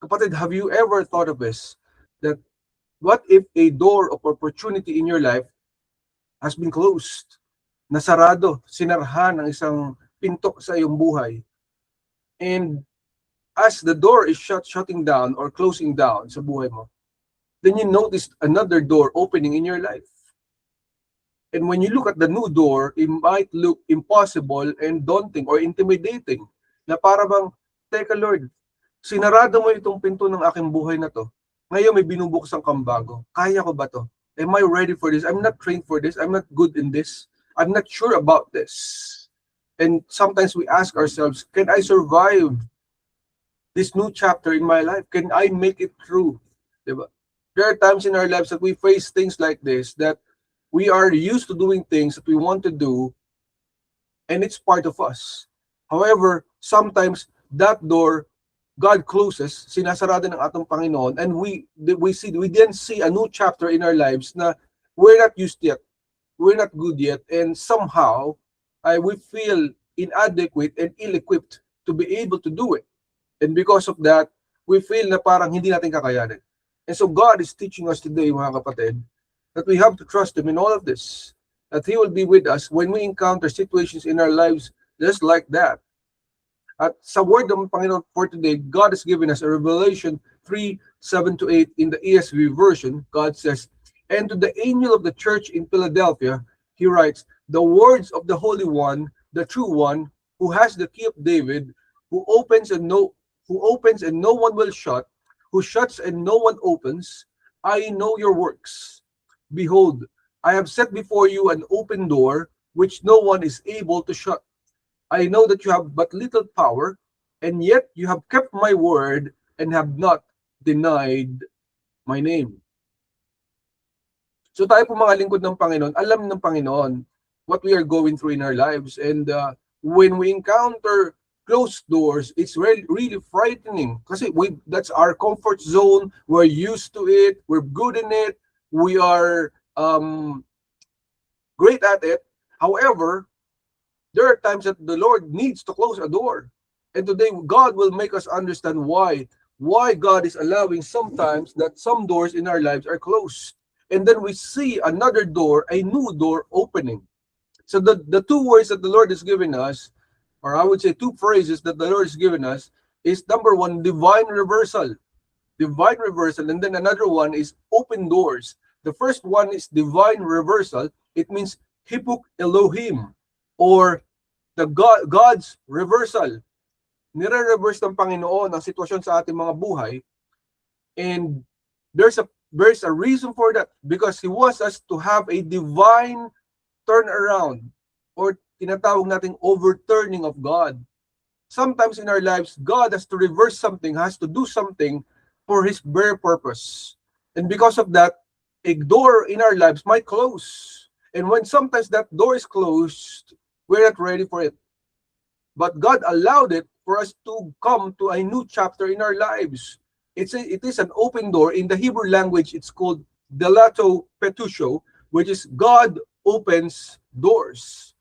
Kapatid, have you ever thought of this? That what if a door of opportunity in your life has been closed? Nasarado, sinarhan ng isang pinto sa iyong buhay. And as the door is shutting down or closing down sa buhay mo, then you notice another door opening in your life. And when you look at the new door, it might look impossible and daunting or intimidating. Na para bang, teka Lord, sinarado mo itong pinto ng aking buhay na to. Ngayon may binubuksan kang bago. Kaya ko ba to? Am I ready for this? I'm not trained for this. I'm not good in this. I'm not sure about this. And sometimes we ask ourselves, can I survive this new chapter in my life? Can I make it through? Diba? There are times in our lives that we face things like this, that we are used to doing things that we want to do, and it's part of us. However, sometimes that door God closes, sinasarado ng atong Panginoon, and we didn't see a new chapter in our lives na we're not used yet, we're not good yet, and somehow we feel inadequate and ill-equipped to be able to do it. And because of that, we feel na parang hindi natin kakayanin. And so God is teaching us today, mga kapatid, that we have to trust Him in all of this, that He will be with us when we encounter situations in our lives just like that. At sa word ng Panginoon for today, God has given us a Revelation 3:7-8 in the ESV version. God says, "And to the angel of the church in Philadelphia, He writes, the words of the Holy One, the true One, who has the key of David, who opens and no one will shut, who shuts and no one opens. I know your works. Behold, I have set before you an open door, which no one is able to shut. I know that you have but little power, and yet you have kept my word and have not denied my name." So tayo po mga lingkod ng Panginoon, alam ng Panginoon what we are going through in our lives. And when we encounter closed doors, it's really frightening. Kasi that's our comfort zone. We're used to it. We're good in it. We are great at it. However, there are times that the Lord needs to close a door. And today, God will make us understand why God is allowing sometimes that some doors in our lives are closed. And then we see another door, a new door opening. So the two words that the Lord has given us, or I would say two phrases that the Lord has given us, is number one, divine reversal. Divine reversal. And then another one is open doors. The first one is divine reversal. It means hipuk Elohim, or God's reversal. Nire-reverse ng Panginoon ang sitwasyon sa ating mga buhay. And there's a reason for that, because He wants us to have a divine turnaround, or tinatawag nating overturning of God. Sometimes in our lives, God has to reverse something, has to do something for His bare purpose. And because of that, a door in our lives might close. And when sometimes that door is closed, we're not ready for it. But God allowed it for us to come to a new chapter in our lives. It is an open door. In the Hebrew language, it's called delato petusho, which is God opens doors.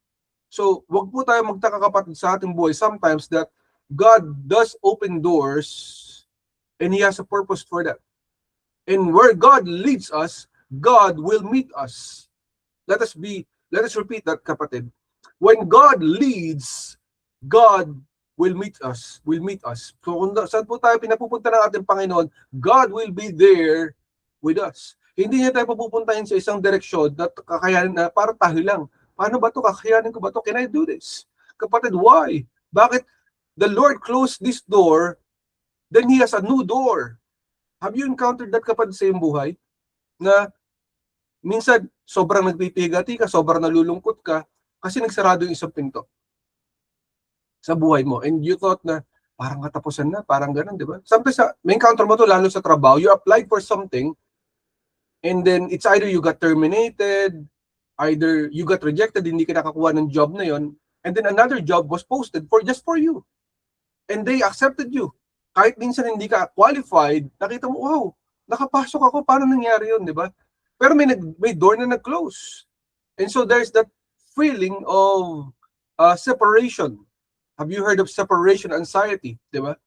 So, wag po tayo magtaka kapatid sa ating buhay sometimes that God does open doors and He has a purpose for that. And where God leads us, God will meet us. Let us repeat that, kapatid. When God leads, God will meet us. So kung saan po tayo pinapupunta ng ating Panginoon, God will be there with us. Hindi niya tayo papupuntahin sa isang direksyon na kakayanin na para tayo lang. Paano ba ito? Kakayanin ko ba ito? Can I do this? Kapatid, why? Bakit the Lord closed this door, then He has a new door? Have you encountered that, kapatid, sa iyong buhay? Na minsan, sobrang nagpipigati ka, sobrang nalulungkot ka, kasi nagsarado yung isang pinto sa buhay mo. And you thought na, parang katapusan na, parang ganun, di ba? Sometimes, may encounter mo to, lalo sa trabaho, you applied for something, and then it's either you got terminated, either you got rejected, hindi ka nakakuha ng job na yon, and then another job was posted just for you. And they accepted you. Kahit minsan hindi ka qualified, nakita mo, wow, nakapasok ako, paano nangyari yun, di ba? Pero may door na nag-close. And so there's that feeling of separation. Have you heard of separation anxiety? Diba?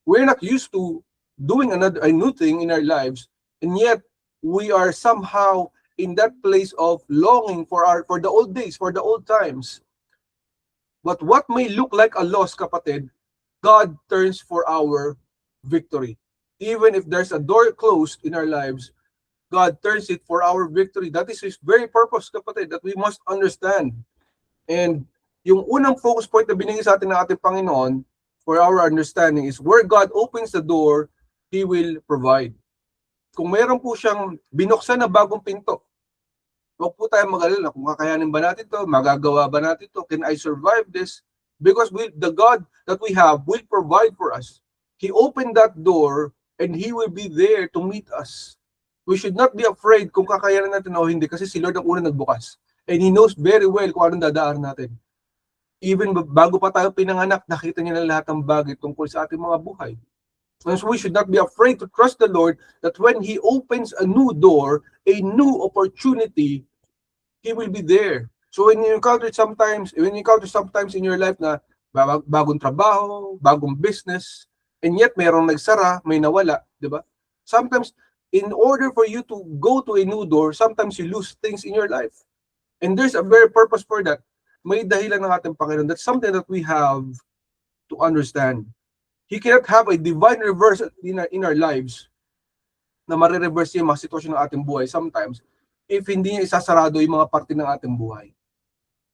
We're not used to doing a new thing in our lives, and yet we are somehow in that place of longing for the old days, for the old times. But what may look like a loss, kapatid, God turns for our victory. Even if there's a door closed in our lives, God turns it for our victory. That is His very purpose, kapatid, that we must understand. And yung unang focus point na binigay sa atin ng ating Panginoon for our understanding is where God opens the door, He will provide. Kung meron po siyang binuksan na bagong pinto, huwag po tayong mag-alala kung kakayanin ba natin to, magagawa ba natin to, can I survive this? Because the God that we have will provide for us. He opened that door and He will be there to meet us. We should not be afraid kung kakayanin natin o hindi kasi si Lord ang unang nagbukas. And He knows very well kung anong dadaan natin. Even bago pa tayo pinanganak, nakita niya na lahat ng bagay tungkol sa ating mga buhay. And so we should not be afraid to trust the Lord that when He opens a new door, a new opportunity, He will be there. So when you encounter sometimes in your life na bagong trabaho, bagong business, and yet mayroong nagsara, may nawala, di ba? Sometimes, in order for you to go to a new door, sometimes you lose things in your life. And there's a very purpose for that. May dahilan ng ating Panginoon. That's something that we have to understand. He cannot have a divine reverse in our lives na marireverse yung mga sitwasyon ng ating buhay sometimes if hindi niya isasarado yung mga parte ng ating buhay.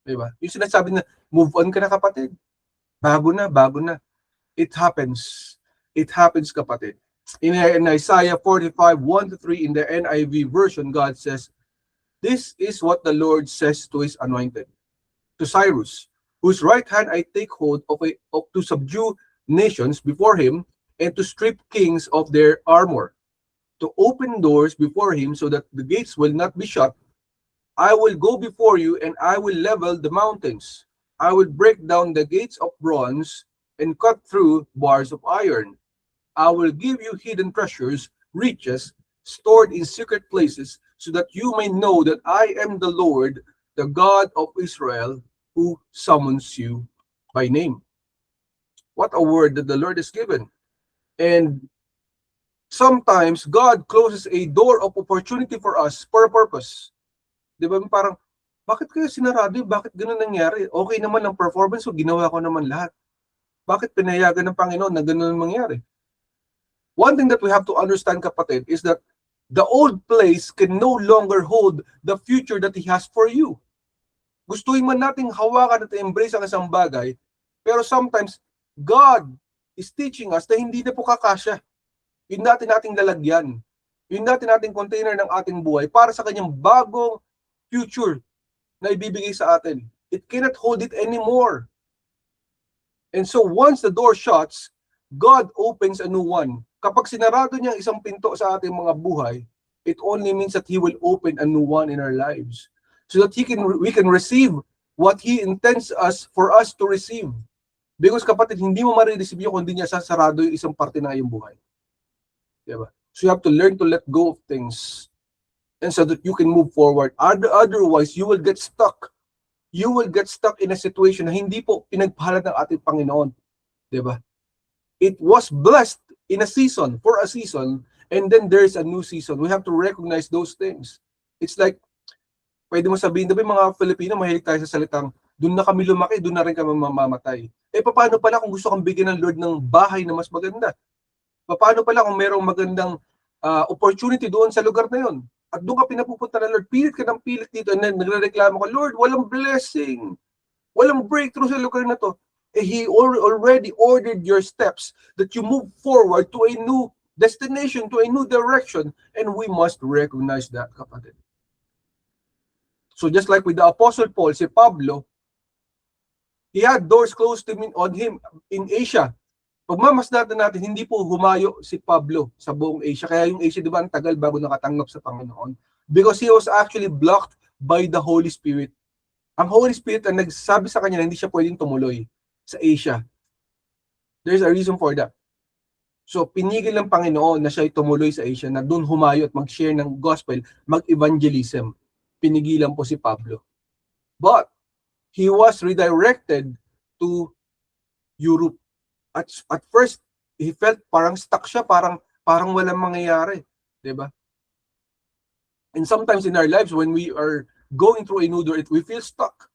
Diba? Yung sinasabi na, move on ka na kapatid. Bago na. It happens. It happens kapatid. In Isaiah 45, 1-3 in the NIV version, God says, "This is what the Lord says to His anointed, to Cyrus, whose right hand I take hold of to subdue nations before him, and to strip kings of their armor, to open doors before him so that the gates will not be shut. I will go before you and I will level the mountains. I will break down the gates of bronze and cut through bars of iron. I will give you hidden treasures, riches, stored in secret places, so that you may know that I am the Lord, the God of Israel, who summons you by name." What a word that the Lord has given. And sometimes God closes a door of opportunity for us for a purpose. Di ba? Parang, bakit kaya sinarado yun? Bakit gano'n nangyari? Okay naman ang performance ko, ginawa ko naman lahat. Bakit pinayagan ng Panginoon na gano'n mangyari? One thing that we have to understand, kapatid, is that the old place can no longer hold the future that He has for you. Gustuhin man nating hawakan at embrace ang isang bagay, pero sometimes, God is teaching us na hindi na po kakasya. Yun nating lalagyan. Yun nating container ng ating buhay para sa kanyang bagong future na ibibigay sa atin. It cannot hold it anymore. And so once the door shuts, God opens a new one. Kapag sinarado niya ang isang pinto sa ating mga buhay, it only means that He will open a new one in our lives. So that we can receive what He intends for us to receive. Because kapatid, hindi mo marireceive yun kung hindi niya sasarado yung isang parte ng iyong buhay. Diba? So you have to learn to let go of things and so that you can move forward. Otherwise, you will get stuck. You will get stuck in a situation na hindi po pinagpahalan ng ating Panginoon. Diba? It was blessed in a season, for a season, and then there's a new season. We have to recognize those things. It's like, pwede mo sabihin, diba mga Filipino, mahilig tayo sa salitang, doon na kami lumaki, doon na rin kami mamamatay. Paano pala kung gusto kang bigyan ng Lord ng bahay na mas maganda? Paano pala kung mayroong magandang opportunity doon sa lugar na yon? At doon ka pinapupunta ng Lord, pilit ka ng pilit dito, and then nagrereklamo ka, Lord, walang blessing, walang breakthrough sa lugar na to. He already ordered your steps that you move forward to a new destination, to a new direction, and we must recognize that, kapatid. So just like with the Apostle Paul, si Pablo, he had doors closed on him in Asia. Pagmamasdan natin, hindi po humayo si Pablo sa buong Asia. Kaya yung Asia, di ba, ang tagal bago nakatanggap sa Panginoon. Because he was actually blocked by the Holy Spirit. Ang Holy Spirit ang nagsabi sa kanya na hindi siya pwedeng tumuloy sa Asia. There's a reason for that. So, pinigil ng Panginoon na siya tumuloy sa Asia, na doon humayo at mag-share ng gospel, mag-evangelism. Pinigilan po si Pablo. But, he was redirected to Europe. At first, he felt parang stuck siya, parang parang walang mangyayari, 'di ba? And sometimes in our lives when we are going through a new door, we feel stuck.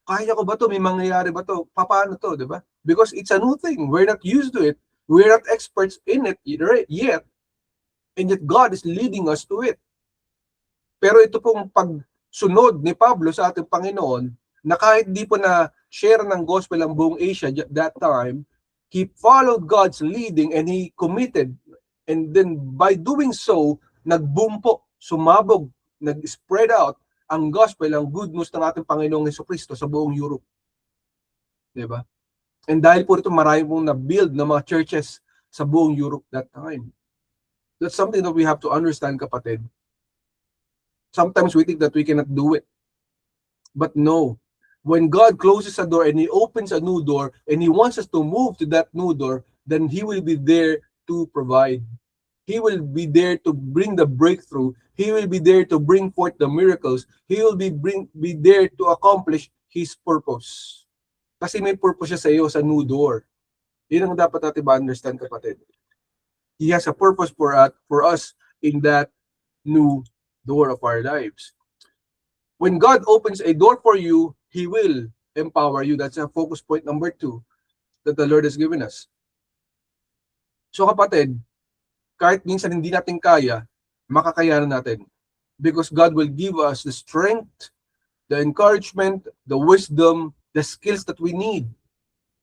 Kaya ko ba to? May mangyayari ba to? Paano to, 'di ba? Because it's a new thing. We're not used to it. We're not experts in it yet. And yet God is leading us to it. Pero ito pong pagsunod ni Pablo sa ating Panginoon, na kahit di po na share ng gospel ang buong Asia that time, he followed God's leading and he committed. And then by doing so, nag-boom po, sumabog, nag-spread out ang gospel, ang good news ng ating Panginoong Jesucristo sa buong Europe. Diba? And dahil po ito, marami pong na-build ng mga churches sa buong Europe that time. That's something that we have to understand, kapatid. Sometimes we think that we cannot do it. But no. When God closes a door and He opens a new door and He wants us to move to that new door, then He will be there to provide. He will be there to bring the breakthrough. He will be there to bring forth the miracles. He will be there to accomplish His purpose. Kasi may purpose siya sa iyo sa new door. Yun ang dapat natin ma-understand, kapatid. He has a purpose for us in that new door of our lives. When God opens a door for you, He will empower you. That's a focus point number 2 that the Lord has given us. So kapatid, kahit minsan hindi natin kaya, makakayanan natin. Because God will give us the strength, the encouragement, the wisdom, the skills that we need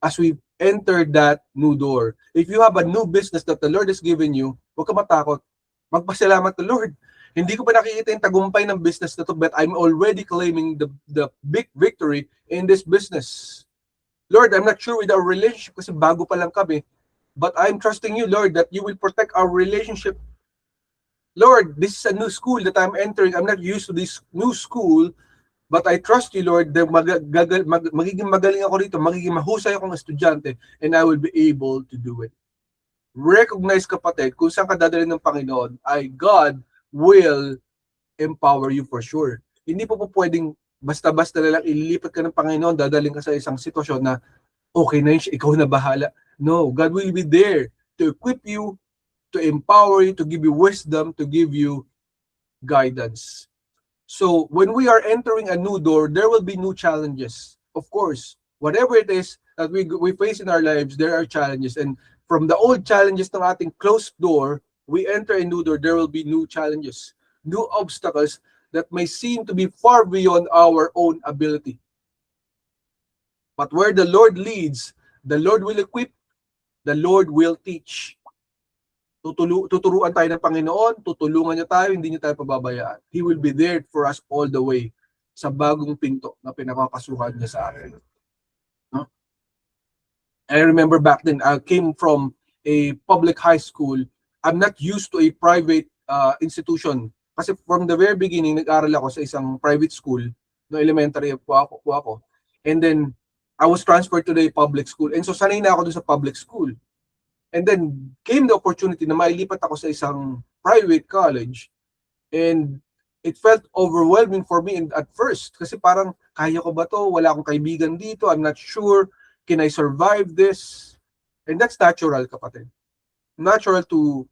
as we enter that new door. If you have a new business that the Lord has given you, huwag ka matakot. Magpasalamat to Lord. Hindi ko pa nakikita yung tagumpay ng business na to, but I'm already claiming the big victory in this business. Lord, I'm not sure with our relationship kasi bago pa lang kami, but I'm trusting you, Lord, that you will protect our relationship. Lord, this is a new school that I'm entering. I'm not used to this new school, but I trust you, Lord, that magiging magaling ako rito, magiging mahusay akong estudyante, and I will be able to do it. Recognize, kapatid, kung saan ka dadalhin ng Panginoon, ay God will empower you for sure. Hindi po pwedeng basta-basta na lang ililipat ka ng Panginoon, dadaling ka sa isang sitwasyon na okay na yun, ikaw na bahala. No, God will be there to equip you, to empower you, to give you wisdom, to give you guidance. So when we are entering a new door, there will be new challenges. Of course, whatever it is that we face in our lives, there are challenges. And from the old challenges ng ating closed door, we enter a new door, there will be new challenges, new obstacles that may seem to be far beyond our own ability. But where the Lord leads, the Lord will equip, the Lord will teach. Tuturuan tayo ng Panginoon, tutulungan niya tayo, hindi niya tayo pababayaan. He will be there for us all the way sa bagong pinto na pinapapasukan niya sa atin. No? I remember back then, I came from a public high school. I'm not used to a private institution. Kasi from the very beginning, nag-aral ako sa isang private school, no, elementary po ako. And then, I was transferred to the public school. And so, sanay na ako dun sa public school. And then, came the opportunity na mailipat ako sa isang private college. And it felt overwhelming for me at first. Kasi parang, kaya ko ba to? Wala akong kaibigan dito. I'm not sure. Can I survive this? And that's natural, kapatid. Natural to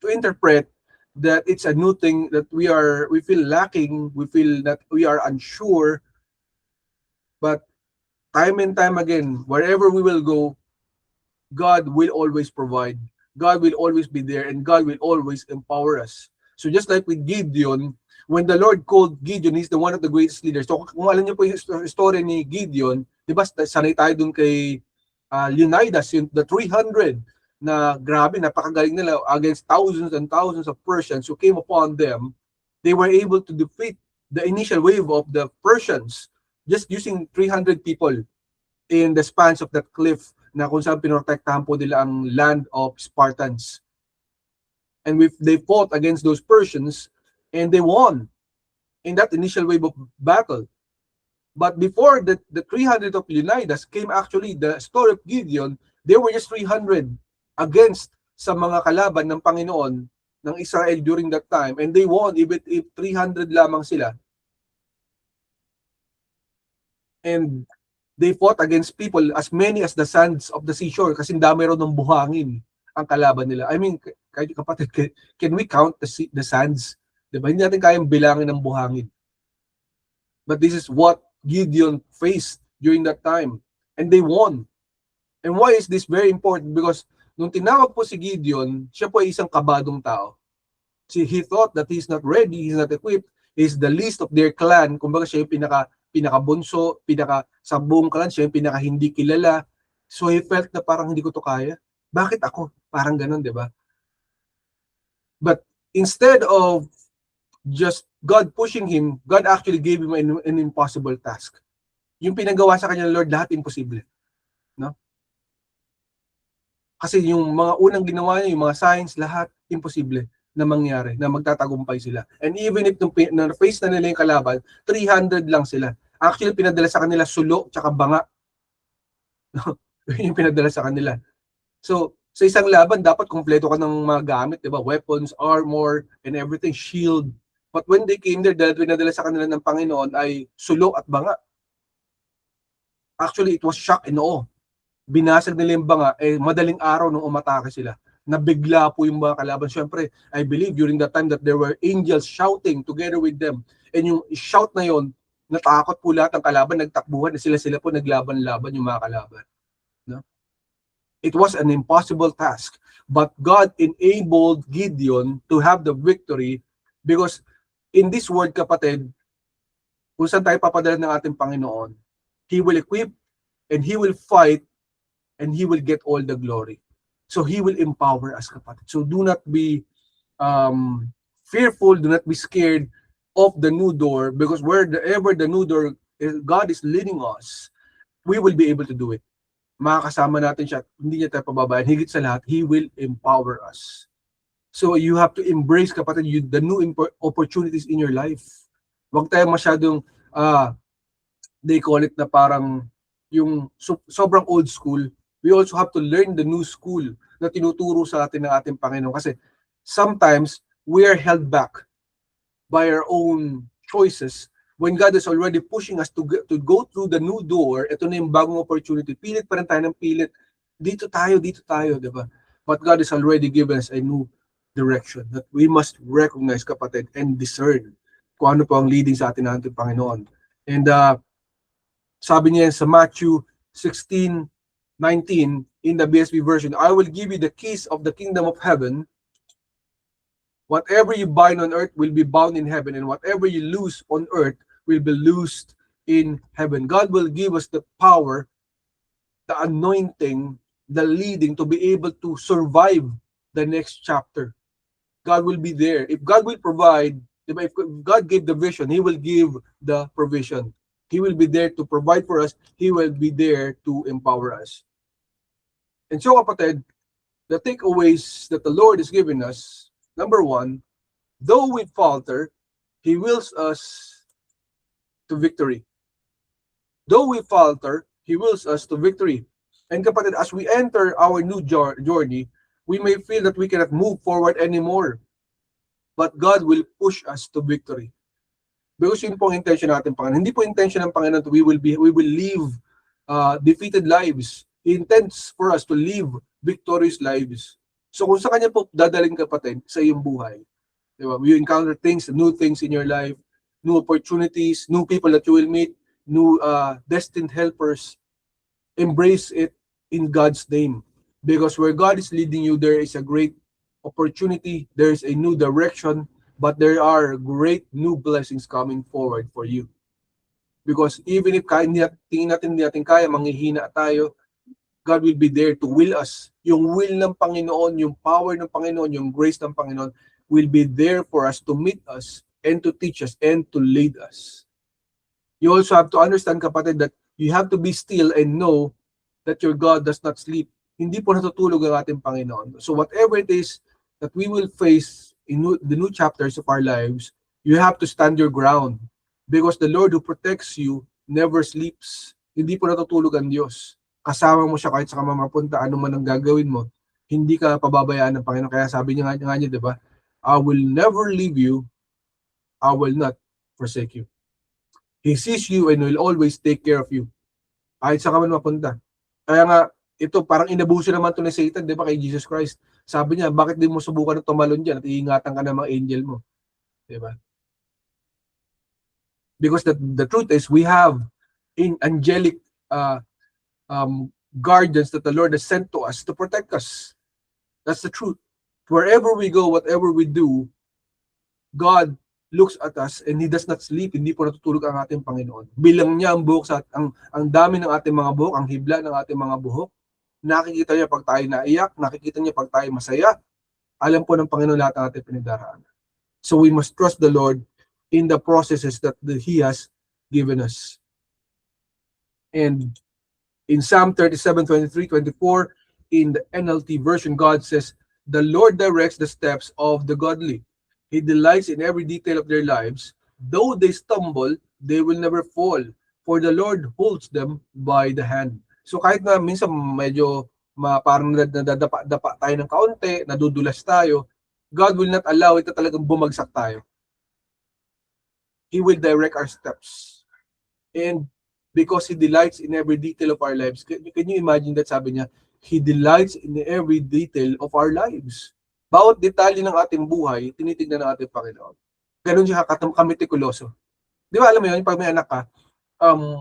interpret that it's a new thing that we feel lacking, we feel that we are unsure. But time and time again, wherever we will go, God will always provide. God will always be there, and God will always empower us. So just like with Gideon, when the Lord called Gideon, he's the one of the greatest leaders. So kung alam niyo po yung story ni Gideon, di ba sanay tayo dun kay Leonidas, the 300 na grabe, napakagaling nila against thousands and thousands of Persians who came upon them. They were able to defeat the initial wave of the Persians just using 300 people in the spans of that cliff na kung saan pinotektahan po nila ang land of Spartans. And they fought against those Persians and they won in that initial wave of battle. But before the 300 of Leonidas came actually the story of Gideon, they were just 300 against sa mga kalaban ng Panginoon ng Israel during that time, and they won even if 300 lamang sila. And they fought against people as many as the sands of the seashore kasi dami raw ng buhangin ang kalaban nila. I mean, kahit kapatid, can we count the sands? Diba? Hindi natin kayang bilangin ng buhangin. But this is what Gideon faced during that time. And they won. And why is this very important? Because nung tinawag po si Gideon, siya po ay isang kabadong tao. He thought that he's not ready, he's not equipped, he's the least of their clan. Kumbaga siya yung pinakabunso, sa buong clan, siya yung pinaka hindi kilala. So he felt na parang hindi ko to kaya. Bakit ako? Parang ganun, di ba? But instead of just God pushing him, God actually gave him an impossible task. Yung pinagawa sa kanya, Lord, lahat imposible. No? Kasi yung mga unang ginawa niya, yung mga signs, lahat imposible na mangyari, na magtatagumpay sila. And even if na-face na nila yung kalaban, 300 lang sila. Actually, pinadala sa kanila sulo tsaka banga. Yung pinadala sa kanila. So, sa isang laban, dapat kompleto ka ng mga gamit, di ba? Weapons, armor, and everything, shield. But when they came there, dahil pinadala sa kanila ng Panginoon ay sulo at banga. Actually, it was shock and awe. Binasag nila yung banga, madaling araw nung umatake sila. Nabigla po yung mga kalaban. Siyempre, I believe during that time that there were angels shouting together with them. And yung shout na yon, natakot po lahat ng kalaban, nagtakbuhan, sila po naglaban-laban yung mga kalaban. No? It was an impossible task. But God enabled Gideon to have the victory because in this word, kapatid, kung saan tayo papadala ng ating Panginoon, He will equip and He will fight and He will get all the glory. So He will empower us, kapatid. So do not be fearful, do not be scared of the new door, because wherever the new door God is leading us, we will be able to do it. Makakasama natin siya, hindi niya tayo pababayaan. Higit sa lahat, He will empower us. So you have to embrace, kapatid, the new opportunities in your life. Huwag tayo masyadong, they call it na parang yung sobrang old school. We also have to learn the new school na tinuturo sa atin ng ating Panginoon. Kasi sometimes we are held back by our own choices when God is already pushing us to go through the new door. Ito na yung bagong opportunity. Pilit pa rin tayo ng pilit. Dito tayo, di ba? But God has already given us a new direction that we must recognize, kapatid, and discern kung ano po ang leading sa atin ng ating Panginoon. And sabi niya sa Matthew 16:19 in the BSB version, I will give you the keys of the kingdom of heaven. Whatever you bind on earth will be bound in heaven, and whatever you loose on earth will be loosed in heaven. God will give us the power, the anointing, the leading to be able to survive the next chapter. God will be there. If God will provide, if God gave the vision, He will give the provision. He will be there to provide for us. He will be there to empower us. And so, kapatid, the takeaways that the Lord has given us, number one, though we falter, He wills us to victory. Though we falter, He wills us to victory. And kapatid, as we enter our new journey, we may feel that we cannot move forward anymore. But God will push us to victory. Because yun po ang intention natin, Panginoon. Hindi po intention ng Panginoon we will live defeated lives. He intends for us to live victorious lives. So kung sa Kanya po dadaling, kapatid, sa iyong buhay, diba? You encounter things, new things in your life, new opportunities, new people that you will meet, new destined helpers. Embrace it in God's name. Because where God is leading you, there is a great opportunity, there is a new direction, but there are great new blessings coming forward for you. Because even if tingin natin hindi natin kaya, manghihina tayo, God will be there to will us. Yung will ng Panginoon, yung power ng Panginoon, yung grace ng Panginoon will be there for us to meet us and to teach us and to lead us. You also have to understand, kapatid, that you have to be still and know that your God does not sleep. Hindi po natutulog ang ating Panginoon. So whatever it is that we will face in the new chapters of our lives, you have to stand your ground. Because the Lord who protects you never sleeps. Hindi po natutulog ang Diyos. Kasama mo siya kahit sa mapunta, ano man ang gagawin mo. Hindi ka pababayaan ng Panginoon. Kaya sabi niya nga niya, di ba? I will never leave you. I will not forsake you. He sees you and will always take care of you. Kahit sa ka man mapunta. Kaya nga, ito parang inabuso naman to ni Satan, di ba, kay Jesus Christ. Sabi niya, bakit di mo subukan na tumalon dyan at iingatan ka ng mga angel mo? Diba? Because the truth is, we have in angelic guardians that the Lord has sent to us to protect us. That's the truth. Wherever we go, whatever we do, God looks at us and He does not sleep. Hindi po natutulog ang ating Panginoon. Bilang niya ang buhok sa ang dami ng ating mga buhok, ang hibla ng ating mga buhok. Nakikita niya pag tayo naiyak, nakikita niya pag tayo masaya. Alam po ng Panginoon lahat ng ating pinagdaraanan. So we must trust the Lord in the processes that He has given us. And in Psalm 37, 23, 24, in the NLT version, God says, the Lord directs the steps of the godly. He delights in every detail of their lives. Though they stumble, they will never fall, for the Lord holds them by the hand. So kahit na minsan medyo parang nadadapa tayo ng kaunti, nadudulas tayo, God will not allow it na talagang bumagsak tayo. He will direct our steps. And because He delights in every detail of our lives, can you imagine that? Sabi niya, He delights in every detail of our lives. Bawat detalye ng ating buhay, tinitignan ng ating Panginoon. Ganun siya kamitikuloso. Di ba alam mo yun, pag may anak ka,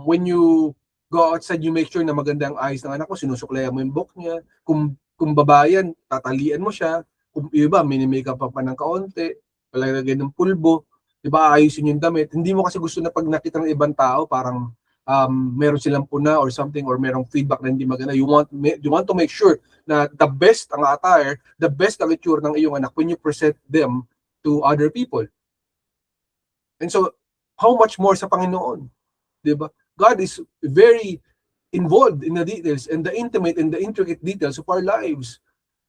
when you go outside, you make sure na maganda ang eyes ng anak mo, sinusuklayan mo yung buhok niya. Kung babayan, tatalian mo siya. Kung iba, mini-makeup pa ng kaunti, palagay ng pulbo, di ba, ayusin yung damit. Hindi mo kasi gusto na pag nakita ng ibang tao, parang meron silang puna or something, or merong feedback na hindi maganda. You want to make sure na the best ang attire, the best ang itsura ng iyong anak when you present them to other people. And so, how much more sa Panginoon? Diba? God is very involved in the details and the intimate and the intricate details of our lives.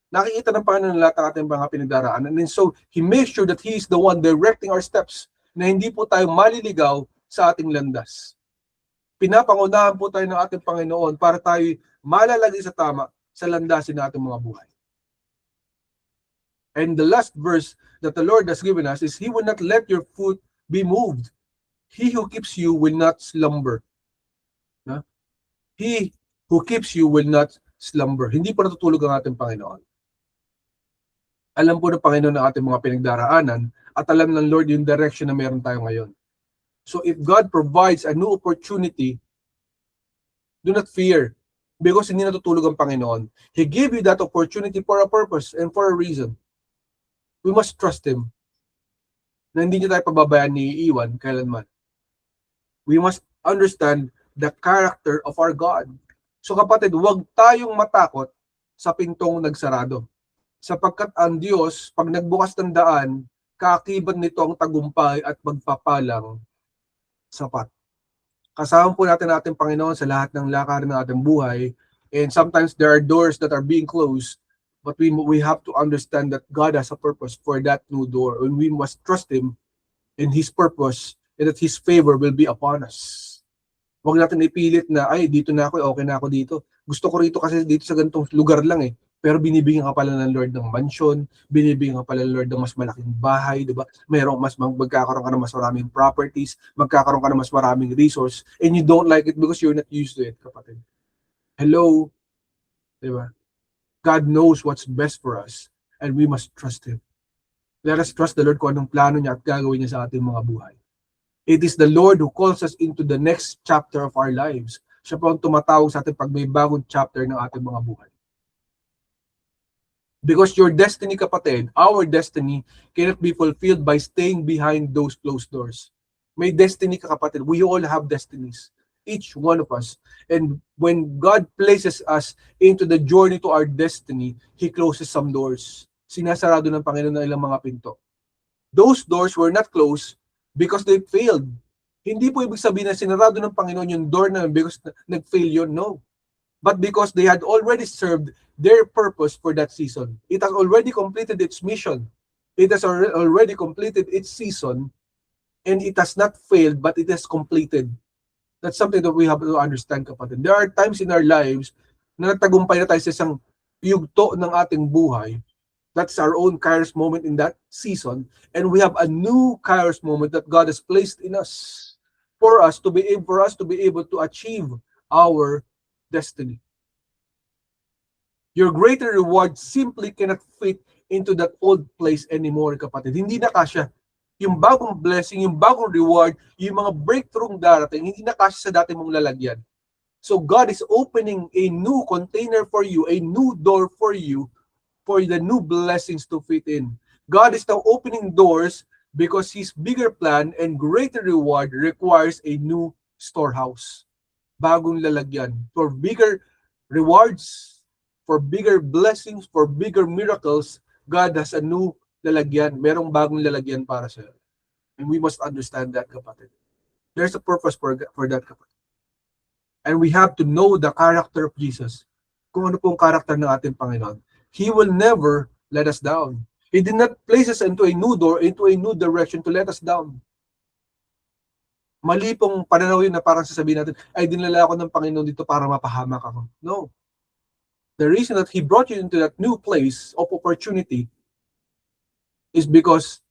Nakikita ng Panginoon lahat ng ating mga pinagdaraanan. And so, He makes sure that He is the one directing our steps, na hindi po tayo maliligaw sa ating landas. Pinapangunahan po tayo ng ating Panginoon para tayo malalagay sa tama sa landasin ng ating mga buhay. And the last verse that the Lord has given us is, He will not let your foot be moved. He who keeps you will not slumber. He who keeps you will not slumber. Hindi po natutulog ang ating Panginoon. Alam po ng Panginoon ang ating mga pinagdaraanan at alam ng Lord yung direction na meron tayo ngayon. So if God provides a new opportunity, do not fear, because hindi natutulog ang Panginoon. He gave you that opportunity for a purpose and for a reason. We must trust Him na hindi niya tayo pababayaan ni iiwan kailanman. We must understand the character of our God. So kapatid, huwag tayong matakot sa pintong nagsarado. Sapagkat ang Diyos, pag nagbukas ng daan, kaakibat nito ang tagumpay at pagpapalang sapat. Kasama po natin ating Panginoon sa lahat ng lakarin ng ating buhay. And sometimes there are doors that are being closed, but we have to understand that God has a purpose for that new door. And we must trust Him in His purpose and that His favor will be upon us. Huwag natin ipilit na, ay, dito na ako, okay na ako dito. Gusto ko rito kasi dito sa ganitong lugar lang eh. Pero binibigyan ka pala ng Lord ng mansion, binibigyan ka pala ng Lord ng mas malaking bahay, di ba? Magkakaroon ka ng mas maraming properties, magkakaroon ka ng mas maraming resource, and you don't like it because you're not used to it, kapatid. Hello? Di ba? God knows what's best for us, and we must trust Him. Let us trust the Lord kung anong plano niya at gagawin niya sa ating mga buhay. It is the Lord who calls us into the next chapter of our lives. Siya po ang tumatawag sa atin pag may bagong chapter ng ating mga buhay. Because your destiny, kapatid, our destiny cannot be fulfilled by staying behind those closed doors. May destiny ka, kapatid. We all have destinies. Each one of us. And when God places us into the journey to our destiny, He closes some doors. Sinasarado ng Panginoon ng ilang mga pinto. Those doors were not closed because they failed. Hindi po ibig sabihin na sinarado ng Panginoon yung door na because nag-fail yun. No. But because they had already served their purpose for that season. It has already completed its mission. It has already completed its season, and it has not failed, but it has completed. That's something that we have to understand, kapatid. There are times in our lives na natagumpay na tayo sa isang yugto ng ating buhay. That's our own Kairos moment in that season. And we have a new Kairos moment that God has placed in us for us to be able to achieve our destiny. Your greater reward simply cannot fit into that old place anymore, kapatid. Hindi na kasya. Yung bagong blessing, yung bagong reward, yung mga breakthrough darating, hindi na kasya sa dati mong lalagyan. So God is opening a new container for you, a new door for you, for the new blessings to fit in. God is now opening doors because His bigger plan and greater reward requires a new storehouse. Bagong lalagyan. For bigger rewards, for bigger blessings, for bigger miracles, God has a new lalagyan. Merong bagong lalagyan para sa iyo. And we must understand that, kapatid. There's a purpose for that, kapatid. And we have to know the character of Jesus. Kung ano pong character ng ating Panginoon. He will never let us down. He did not place us into a new door, into a new direction to let us down. Mali pong pananaw yun na parang sasabihin natin, ay dinala ako ng Panginoon dito para mapahamak ako. No. The reason that He brought you into that new place of opportunity is because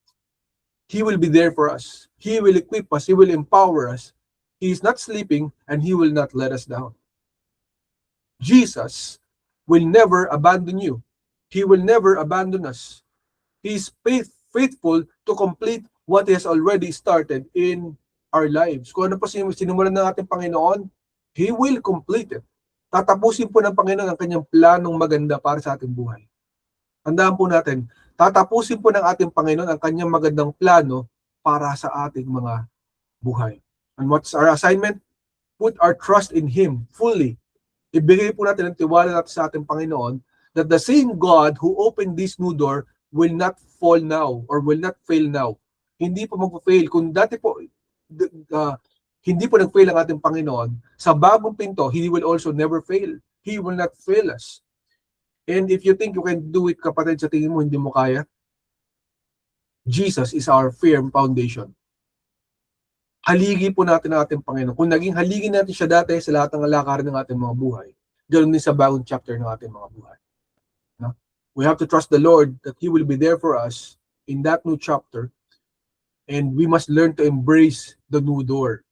He will be there for us. He will equip us. He will empower us. He is not sleeping and He will not let us down. Jesus will never abandon you. He will never abandon us. He is faithful to complete what He has already started in our lives. Kung ano po sinimulan ng ating Panginoon, He will complete it. Tatapusin po ng Panginoon ang kanyang planong maganda para sa ating buhay. Tandaan po natin, tatapusin po ng ating Panginoon ang kanyang magandang plano para sa ating mga buhay. And what's our assignment? Put our trust in Him fully. Ibigay po natin ang tiwala natin sa ating Panginoon that the same God who opened this new door will not fall now or will not fail now. Hindi po mag-fail. Kung dati po, hindi po nag-fail ang ating Panginoon, sa bagong pinto, He will also never fail. He will not fail us. And if you think you can do it, kapatid, sa tingin mo, hindi mo kaya, Jesus is our firm foundation. Haligi po natin ang ating Panginoon. Kung naging haligi natin siya dati sa lahat ng alakaran ng ating mga buhay, ganoon din sa bagong chapter ng ating mga buhay. No? We have to trust the Lord that He will be there for us in that new chapter, and we must learn to embrace the new door.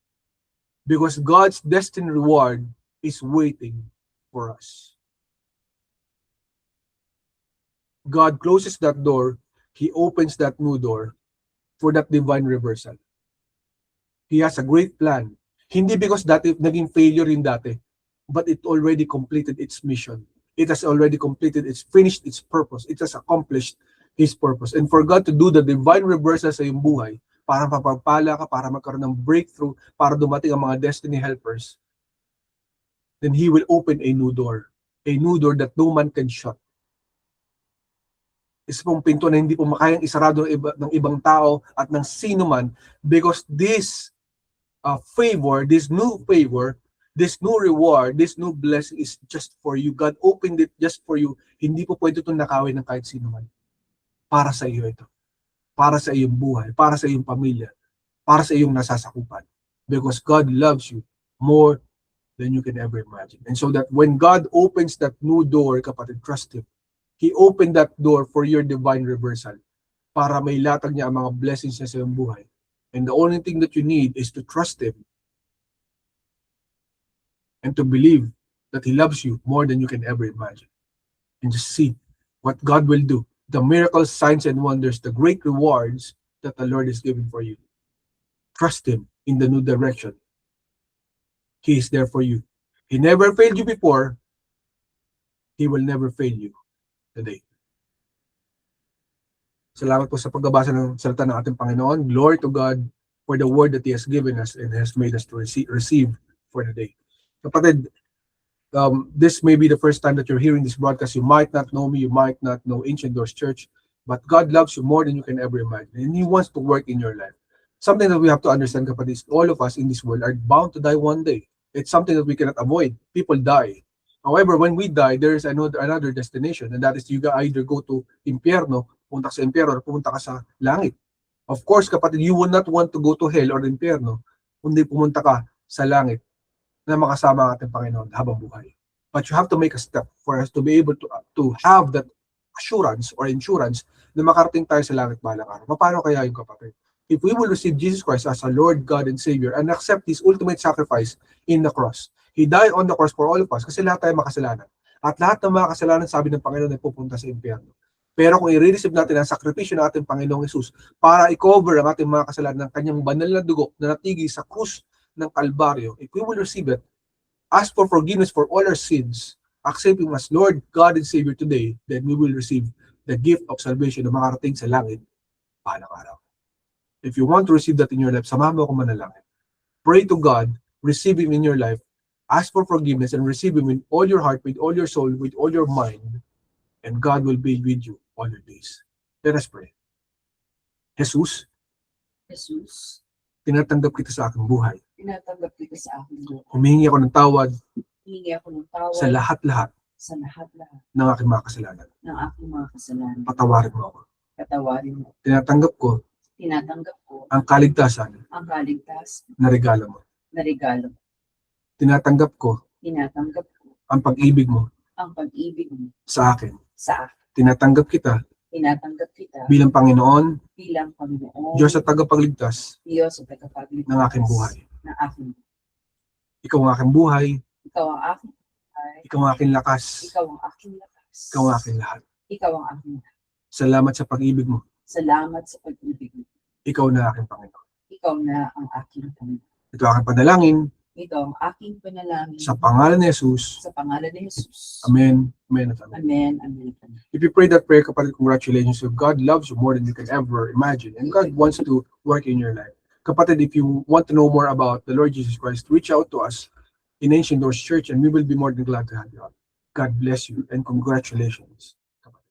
Because God's destined reward is waiting for us. God closes that door, He opens that new door for that divine reversal. He has a great plan. Hindi because dati naging failure in dati, but it already completed its mission. It has already completed, it's finished its purpose. It has accomplished His purpose. And for God to do the divine reversal sa iyong buhay, para mapagpala ka, para magkaroon ng breakthrough, para dumating ang mga destiny helpers, then He will open a new door that no man can shut. Isa pong pinto na hindi po makayang isarado ng ibang tao at ng sino man, because this favor, this new reward, this new blessing is just for you. God opened it just for you. Hindi po pwede itong nakawin ng kahit sino man. Para sa iyo ito. Para sa iyong buhay, para sa iyong pamilya, para sa iyong nasasakupan. Because God loves you more than you can ever imagine. And so that when God opens that new door, kapatid, trust Him. He opened that door for your divine reversal para may latag niya ang mga blessings niya sa iyong buhay. And the only thing that you need is to trust Him and to believe that He loves you more than you can ever imagine. And just see what God will do. The miracles, signs, and wonders, the great rewards that the Lord is giving for you. Trust Him in the new direction. He is there for you. He never failed you before. He will never fail you today. Salamat po sa pagbabasa ng salita ng ating Panginoon. Glory to God for the word that He has given us and has made us to receive for the day. Kapatid, this may be the first time that you're hearing this broadcast. You might not know me, you might not know Ancient Doors Church, but God loves you more than you can ever imagine, and He wants to work in your life. Something that we have to understand, kapatid, is all of us in this world are bound to die one day. It's something that we cannot avoid. People die. However, when we die, there is another destination, and that is you either go to impyerno, pumunta ka sa impyerno, or pumunta ka sa langit. Of course, kapatid, you will not want to go to hell or impyerno, kundi pumunta ka sa langit na makasama ang ating Panginoon habang buhay. But you have to make a step for us to be able to have that assurance or insurance na makarating tayo sa langit balang araw. Paano kaya yung kapatid? If we will receive Jesus Christ as our Lord, God, and Savior and accept His ultimate sacrifice in the cross. He died on the cross for all of us kasi lahat tayo makasalanan. At lahat ng mga kasalanan, sabi ng Panginoon, ay pupunta sa impyerno. Pero kung i-receive natin ang sakripisyo ng ating Panginoong Hesus para i-cover ang ating mga kasalanan ng kanyang banal na dugo na natigil sa krus ng Kalbaryo, if we will receive it, ask for forgiveness for all our sins, accept Him as Lord, God, and Savior today, then we will receive the gift of salvation na makarating sa langit palang araw. If you want to receive that in your life, samahan mo ako manalangin. Pray to God, receive Him in your life, ask for forgiveness, and receive Him with all your heart, with all your soul, with all your mind, and God will be with you all your days. Let us pray. Jesus, Jesus, tinatanggap kita sa aking buhay. tinatanggap kita sa aking buhay. Humingi ako ng tawad Hihingi ako ng tawad sa lahat-lahat sa lahat-lahat ng aking mga kasalanan. ng aking mga kasalanan. Patawarin mo ako. Katawarin mo. Tinatanggap ko Tinatanggap ko ang kaligtasan ang kaligtas na regalo mo. na regalo. Tinatanggap ko Tinatanggap ko ang pag-ibig mo ang pag-ibig mo sa akin. sa akin. Tinatanggap kita Tinatanggap kita bilang Panginoon, bilang Panginoon, Diyos at tagapagligtas Diyos at tagapagligtas ng aking buhay. ng aking buhay. Ikaw ang aking buhay, Ikaw ang aking buhay. ikaw ang aking lakas, Ikaw ang aking lakas. ikaw ang aking lahat. Ikaw ang aking lahat. Salamat sa pag-ibig mo. Salamat sa pag-ibig mo. Ikaw na aking Panginoon. Ikaw na ang aking Panginoon. Ito aking panalangin Ito ang aking panalangin sa pangalan ni Jesus. sa pangalan ni Jesus. Amen. Amen. At amen. Amen. Amen. Amen. If you pray that prayer, kapatid, congratulations. So God loves you more than you can ever imagine. And God wants to work in your life. Kapatid, if you want to know more about the Lord Jesus Christ, reach out to us in Ancient Doors Church and we will be more than glad to have you out. God bless you and congratulations.